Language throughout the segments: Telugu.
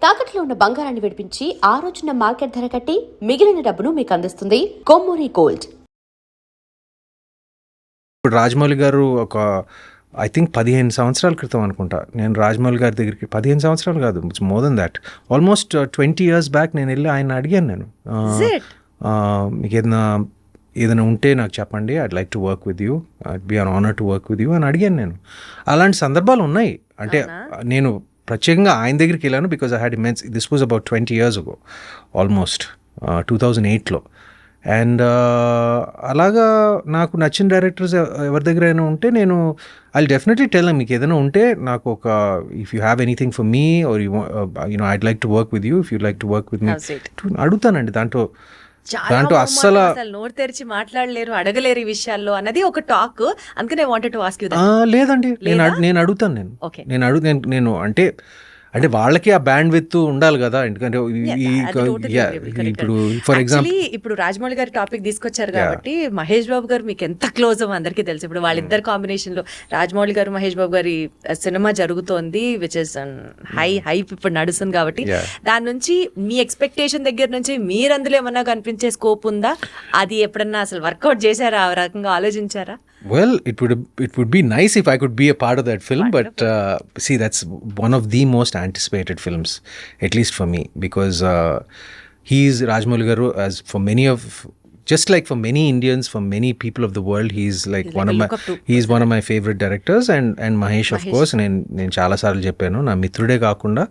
తాకట్లో ఉన్న బంగారాన్ని విడిపించి ఆ రోజున మార్కెట్ ధర కట్టి మిగిలిన డబ్బును మీకు అందిస్తుంది కొమ్మూరి గోల్డ్. ఇప్పుడు రాజమౌళి గారు ఒక ఐ థింక్ 15 సంవత్సరాల క్రితం అనుకుంటా నేను రాజమౌళి గారి దగ్గరికి 15 సంవత్సరాలు కాదు, it's more than that, almost 20 years back నేను వెళ్ళి ఆయన అడిగాను. నేను మీకు ఏదైనా ఉంటే నాకు చెప్పండి, I'd like to work with you, I'd be an honour to work with you అని అడిగాను నేను. అలాంటి సందర్భాలు ఉన్నాయి. అంటే నేను ప్రత్యేకంగా ఆయన దగ్గరికి వెళ్ళాను because I had immense, this was about 20 years ago, almost 2008లో. అండ్ అలాగా నాకు నచ్చిన డైరెక్టర్స్ ఎవరి దగ్గర అయినా ఉంటే నేను ఐ డెఫినెట్లీ టెల్ మీకు ఏదైనా ఉంటే నాకు ఒక if you have anything for me or you know I'd like to work with you, if you like to work with me అడుగుతానండి. దాంట్లో అస్సలు నోరు తెరిచి మాట్లాడలేరు, అడగలేరు ఈ విషయాల్లో అన్నది ఒక టాక్. అందుకనే wanted to ask you that. లేదండి, నేను అడుగుతాను. నేను అంటే వాళ్ళకి ఆ బ్యాండ్ విత్ ఉండాలి కదా. ఎందుకంటే ఇప్పుడు ఫర్ ఎగ్జాంపుల్ ఇప్పుడు రాజమౌళి గారి టాపిక్ తీసుకొచ్చారు కాబట్టి మహేష్ బాబు గారు మీకు ఎంత క్లోజ్ అవ్వ అందరికీ తెలుసు. ఇప్పుడు వాళ్ళిద్దరు కాంబినేషన్ లో రాజమౌళి గారు మహేష్ బాబు గారి సినిమా జరుగుతోంది, విచ్ ఇస్ హైప్ ఇప్పుడు నడుస్తుంది కాబట్టి దాని నుంచి మీ ఎక్స్పెక్టేషన్ దగ్గర నుంచి మీరు అందులో ఏమన్నా కనిపించే స్కోప్ ఉందా? అది ఎప్పుడన్నా అసలు వర్కౌట్ చేశారా, ఆ రకంగా ఆలోచించారా? Well, it would be nice if I could be a part of that film, but see, that's one of the most anticipated films, at least for me, because he is Rajamouli garu, as for many of, just like for many Indians, for many people of the world, he's like one of my favorite directors, and Mahesh of course. నేను చాలా సార్లు చెప్పాను, నా మిత్రుడే కాకుండా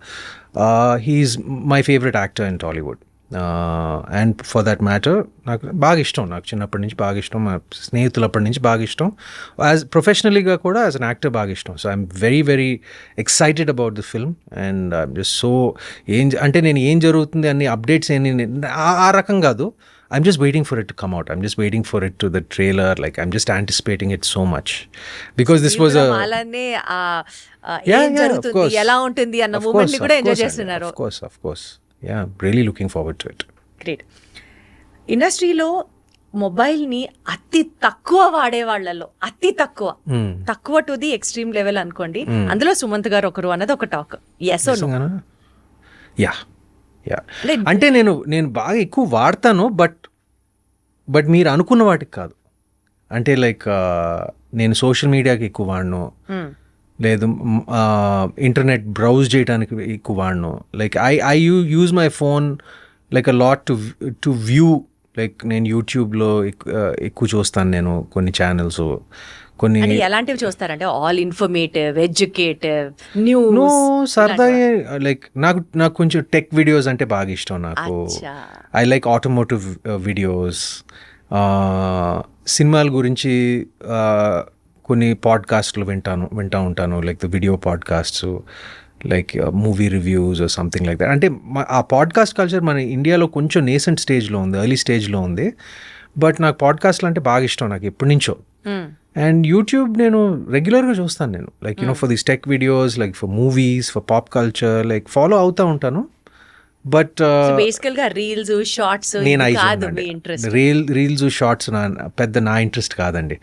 he's my favorite actor in Tollywood. And for that matter నాకు బాగా ఇష్టం, నాకు చిన్నప్పటి నుంచి బాగా ఇష్టం, మా స్నేహితులప్పటి నుంచి బాగా ఇష్టం, యాజ్ ప్రొఫెషనలీగా కూడా యాజ్ అన్ యాక్టర్ బాగా ఇష్టం. So I'm very very excited about the film. And I'm just so అంటే నేను ఏం జరుగుతుంది అన్ని అప్డేట్స్ ఆ రకం కాదు. I'm just waiting for it to come out. I'm just waiting for it to the trailer. Like I'm just anticipating it so much because this was a of course, ఎలా ఉంటుంది అన్న మూమెంట్ ని కూడా ఎంజాయ్ చేస్తున్నారు. Of course. Yeah, really looking forward to it. Great. ఇండస్ట్రీలో మొబైల్ని అతి తక్కువ వాడే వాళ్ళలో అతి తక్కువ టు ది ఎక్స్ట్రీమ్ లెవెల్ అనుకోండి, అందులో సుమంత్ గారు ఒకరు అన్నది ఒక talk. Yes or no? Yeah అంటే నేను బాగా ఎక్కువ వాడతాను, బట్ మీరు అనుకున్న వాటికి కాదు. అంటే లైక్ నేను సోషల్ మీడియాకి ఎక్కువ వాడను, లేదు ఇంటర్నెట్ బ్రౌజ్ చేయడానికి ఎక్కువ వాడను. Like I use my phone like a lot to view. Like నేను యూట్యూబ్లో ఎక్కువ చూస్తాను, నేను కొన్ని ఛానల్స్ కొన్ని. ఎలాంటివి చూస్తారంటే ఆల్ ఇన్ఫర్మేటివ్, ఎడ్యుకేటివ్, న్యూస్, సరదా. లైక్ నాకు కొంచెం టెక్ వీడియోస్ అంటే బాగా ఇష్టం. నాకు ఐ లైక్ ఆటోమోటివ్ వీడియోస్, సినిమాల గురించి కొన్ని పాడ్కాస్ట్లు వింటూ ఉంటాను, like the video podcasts, like movie reviews or something like that. అంటే ఆ పాడ్కాస్ట్ కల్చర్ మన ఇండియాలో కొంచెం నేసెంట్ స్టేజ్లో ఉంది, ఎర్లీ స్టేజ్లో ఉంది. బట్ నాకు పాడ్కాస్ట్లు అంటే బాగా ఇష్టం, నాకు ఎప్పటి నుంచో. అండ్ యూట్యూబ్ నేను రెగ్యులర్గా చూస్తాను. నేను like for these tech videos, like for movies, for pop culture, like follow అవుతూ ఉంటాను. బట్ బేసికల్గా రీల్స్, షార్ట్స్, రీల్స్ షార్ట్స్ పెద్ద నా ఇంట్రెస్ట్ కాదండి.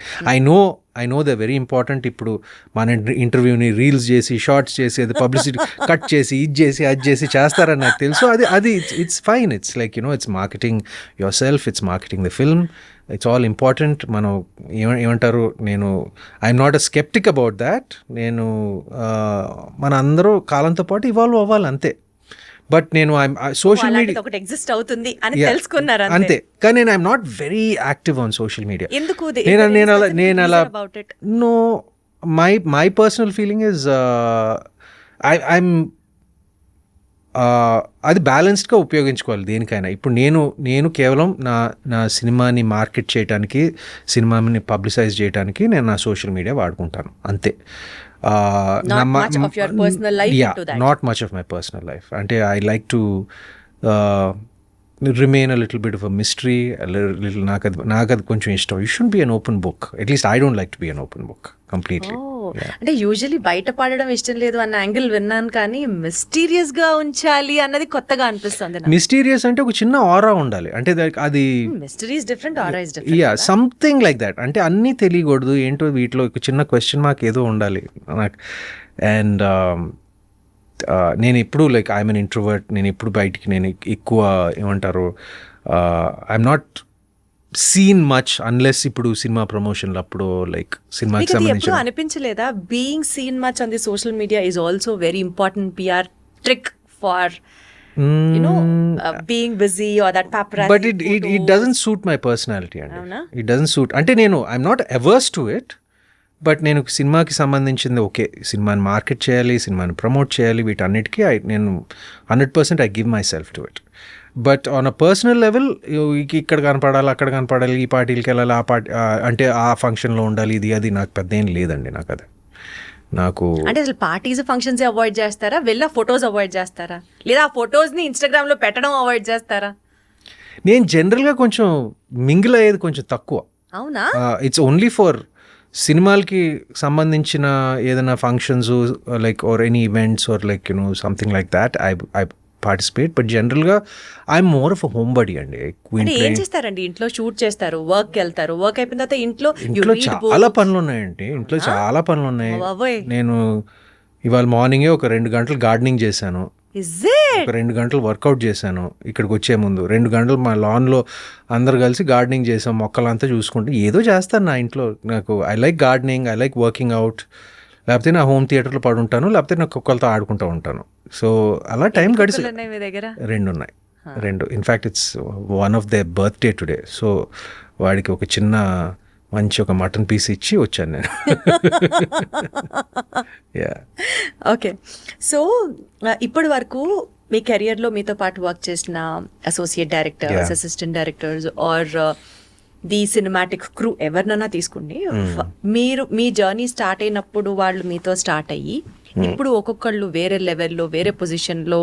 I know they very important. ఇప్పుడు మన ఇంటర్వ్యూని రీల్స్ చేసి, షార్ట్స్ చేసి, అది పబ్లిసిటీ కట్ చేసి, అది చేసి చేస్తారని నాకు తెలుసు. అది it's fine. It's like it's marketing your self, it's marketing the film, it's all important. మనం ఏమంటారు, I'm not a sceptic about that. మన అందరూ కాలంతో పాటు ఇవాల్వ్ అవ్వాలి, అంతే. బట్ నేను సోషల్ మీడియా ఒకటి ఎగ్జిస్ట్ అవుతుంది అని తెలుసుకున్నారు అంతే. కానీ నేను I'm not very active on social media. ఎందుకు? నేను అలా no, my personal feeling is I'm అది బ్యాలెన్స్డ్గా ఉపయోగించుకోవాలి దేనికైనా. ఇప్పుడు నేను కేవలం నా సినిమాని మార్కెట్ చేయడానికి, సినిమాని పబ్లిసైజ్ చేయడానికి నేను నా సోషల్ మీడియా వాడుకుంటాను, అంతే. Not much of your personal life into that. Not much of my personal life. Ante I like to remain a little bit of a mystery, a little నాకది కొంచెం ఇష్టం. You shouldn't be an open book. At least I don't like to be an open book completely. అంటే యూజువల్లీ బయట పడడం ఇష్టం లేదు అన్న యాంగిల్ విన్నాను, కానీ మిస్టీరియస్ గా ఉంచాలి అన్నది కొత్తగా అనిపిస్తుంది. మిస్టీరియస్ అంటే ఒక చిన్న ఆరా ఉండాలి, అంటే అది mystery is different, aura is different. Yeah, something like that. అంటే అన్నీ తెలియకూడదు, ఏంటో వీటిలో ఒక చిన్న క్వశ్చన్ మార్క్ ఏదో ఉండాలి నాకు. అండ్ నేను ఎప్పుడు లైక్ ఐఎమ్ అన్ ఇంట్రోవర్ట్, నేను ఎప్పుడు బయటికి నేను ఎక్కువ ఏమంటారు I'm not seen much unless ఇప్పుడు సినిమా ప్రమోషన్లు అప్పుడు లైక్ సినిమాకి మీకు అది ఎప్పుడు సంబంధించిన అనిపించలేదా being seen much on the social media is also very important PR trick for being busy or that paparazzi but it doesn't suit my personality అండి. అవునా? ఇట్ డజంట్ సూట్ అంటే నేను I'm not averse to it, but నేను సినిమాకి సంబంధించింది ఓకే, సినిమాని మార్కెట్ చేయాలి, సినిమాని ప్రమోట్ చేయాలి, వీటన్నిటికీ నేను 100% I give my self to it. But on a personal level ఇక్కడ కనపడాలి, అక్కడ కనపడాలి, ఈ పార్టీలకి వెళ్ళాలి, ఆ పార్టీ అంటే ఆ ఫంక్షన్లో ఉండాలి, ఇది అది నాకు పెద్ద ఏం లేదండి. నాకు అదే నాకు అంటే అసలు పార్టీస్ ఫంక్షన్స్ అవాయిడ్ చేస్తారా, వెళ్ళా ఫొటోస్ అవాయిడ్ చేస్తారా, లేదా ఆ ఫొటోస్ ని ఇన్స్టాగ్రామ్ లో పెట్టడం అవాయిడ్ చేస్తారా? నేను జనరల్గా కొంచెం మింగిల్ అయ్యేది కొంచెం తక్కువ. అవునా? ఇట్స్ ఓన్లీ ఫర్ సినిమాలకి సంబంధించిన ఏదైనా functions like or any events or like something like that I participate. But జనరల్గా I'm more of a home body అండి. అంటే ఏం చేస్తారండి? ఇంట్లో షూట్ చేస్తారు, వర్క్ వెళ్తారు, వర్క్ అయిపోయిన తర్వాత ఇంట్లో చాలా పనులు ఉన్నాయండి. ఇంట్లో చాలా పనులు ఉన్నాయి. నేను ఇవాళ మార్నింగే ఒక 2 గంటలు గార్డెనింగ్ చేశాను, ఒక 2 గంటలు వర్కౌట్ చేశాను. ఇక్కడికి వచ్చే ముందు 2 గంటలు మా లాన్లో అందరు కలిసి గార్డెనింగ్ చేసాం, మొక్కలంతా చూసుకుంటూ ఏదో చేస్తాను నా ఇంట్లో. నాకు I like gardening, I like working out, లేకపోతే నా హోమ్ థియేటర్లో పడుంటాను, లేకపోతే నా కుక్కలతో ఆడుకుంటూ ఉంటాను. సో అలా టైం గడిచి 2 ఉన్నాయి. 2 in fact it's one of they birthday today. So వాడికి ఒక చిన్న మంచి ఒక మటన్ పీస్ ఇచ్చి వచ్చాను నేను. ఓకే. సో ఇప్పటి వరకు మీ కెరియర్లో మీతో పాటు వర్క్ చేసిన associate directors, assistant directors or the cinematic crew ఎవరినైనా తీసుకోండి, మీరు మీ జర్నీ స్టార్ట్ అయినప్పుడు వాళ్ళు మీతో స్టార్ట్ అయ్యి ఇప్పుడు ఒక్కొక్కళ్ళు వేరే లెవెల్లో వేరే పొజిషన్లో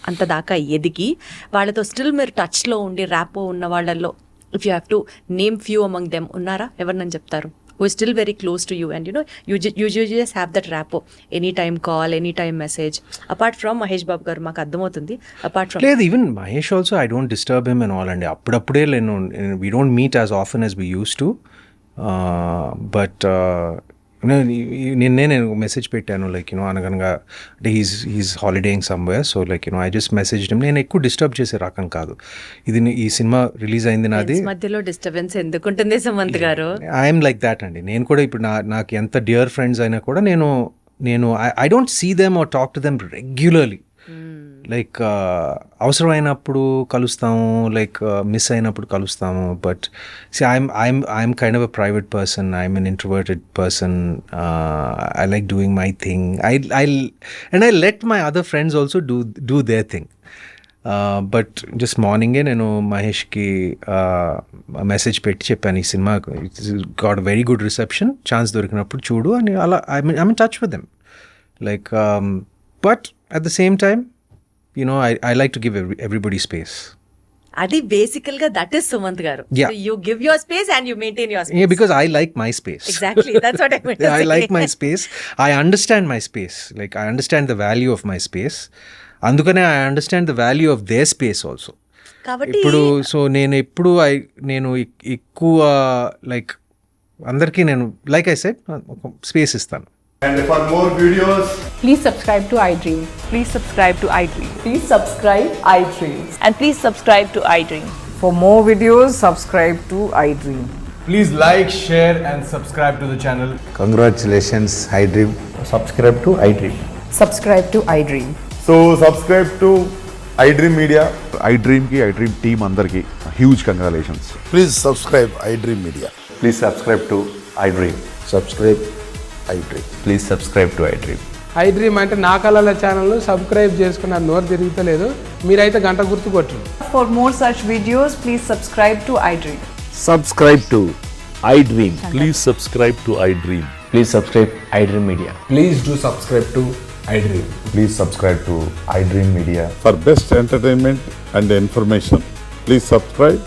అంత దాకా ఎదిగి వాళ్ళతో స్టిల్ మీరు టచ్లో ఉండి ర్యాపో ఉన్న వాళ్ళల్లో if you have to name few among them ఉన్నారా? ఎవరినని చెప్తారు? who is still very close to you and you just have that rapport, anytime call, anytime message, apart from Mahesh Babu garu maaku ardhamautundi, apart from లేదు, even Mahesh also I don't disturb him and all, and appudapude we don't meet as often as we used to, but నిన్నే నేను మెసేజ్ పెట్టాను లైక్ అనగనగా అంటే he's holidaying somewhere, so like I just message him. నేను ఎక్కువ డిస్టర్బ్ చేసే రకం కాదు. ఈ సినిమా రిలీజ్ అయింది నాది, మధ్యలో డిస్టర్బెన్స్ ఎందుకుంటుంది సుమంత్ గారు? ఐఎమ్ లైక్ దాట్ అండి. నేను కూడా ఇప్పుడు నాకు ఎంత డియర్ ఫ్రెండ్స్ అయినా కూడా నేను I don't see them or talk to them regularly. Like అవసరమైనప్పుడు కలుస్తాము, లైక్ మిస్ అయినప్పుడు కలుస్తాము. But see I'm kind of a private person, I'm an introverted person. I like doing my thing, I let my other friends also do their thing. But just మార్నింగే నేను మహేష్కి మెసేజ్ పెట్టి చెప్పాను, ఈ సినిమా got very good reception, chance దొరికినప్పుడు చూడు అని. అలా I mean touch with them like, but at the same time I like to give everybody space. Adi basically that is Sumant garu. Yeah. So you give your space and you maintain your space. Yeah, because I like my space. Exactly, that's what I meant to say. I like my space. I understand my space. Like I understand the value of my space. Andukane I understand the value of their space also. Kabatti ఇప్పుడు సో నేను ఎక్కువ లైక్ అందరికీ నేను లైక్ ఐ సెడ్ స్పేస్ ఇస్తాను. And for more videos, Please subscribe to iDream. Please subscribe to iDream. Please subscribe iDream. And please subscribe to iDream. For more videos, subscribe to iDream. please like, share and subscribe to the channel. Congratulations, iDream. Subscribe to iDream. Subscribe to iDream. So subscribe to iDream Media. iDream ki iDream team andarki huge congratulations. Please subscribe iDream Media. Please subscribe to iDream. Subscribe iDream. Please subscribe to iDream. iDream అంటే నా కళల ఛానల్ను సబ్స్క్రైబ్ చేసుకున్న నోరు తిరుగుతలేదు, మీరైతే గంట గుర్తు కొట్టండి. For more such videos, please subscribe to iDream. Subscribe to iDream. Please subscribe to iDream. Please subscribe iDream Media. Please do subscribe to iDream. Please subscribe to iDream Media. For best entertainment and information, please subscribe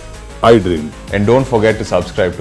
iDream. And don't forget to subscribe to